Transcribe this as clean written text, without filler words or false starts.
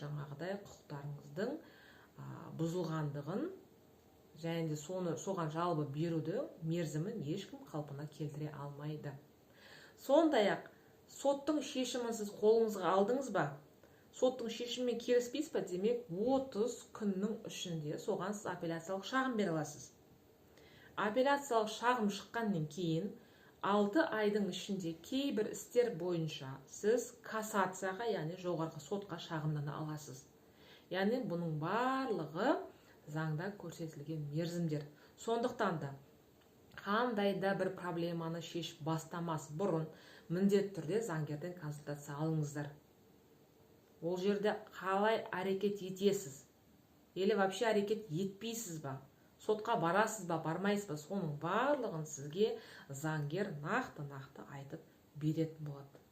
жаңағыдай құқықтарыңыздың бұзылғандығын және де соған жалобы беруді мерзімін ешкім қалпына келтіре алмайды. Сондай-ақ соттың шешімін сіз қолыңызға алдыңыз ба? Соттың шешімімен келіспейсіз ба? Демек 30 күннің ішінде соған сіз апелляциялық шағым бере аласыз. Апелляциялық шағым шыққаннан кейін 6 айдың ішінде кейбір істер бойынша сіз кассацияға, яғни жоғарғы сотқа шағымдана аласыз. Яғни бұның барлығы заңда көрсетілген мерзімдер. Сондықтан да қандай да бір проблеманы шешіп бастамас бұрын міндетті түрде заңгерден консультация алыңыздар. Ол жерде қалай әрекет етесіз? Или вообще әрекет етпейсіз ба? Сотқа барасыз ба, бармайсыз ба? Соның барлығын сізге заңгер нақты айтып беретін болады.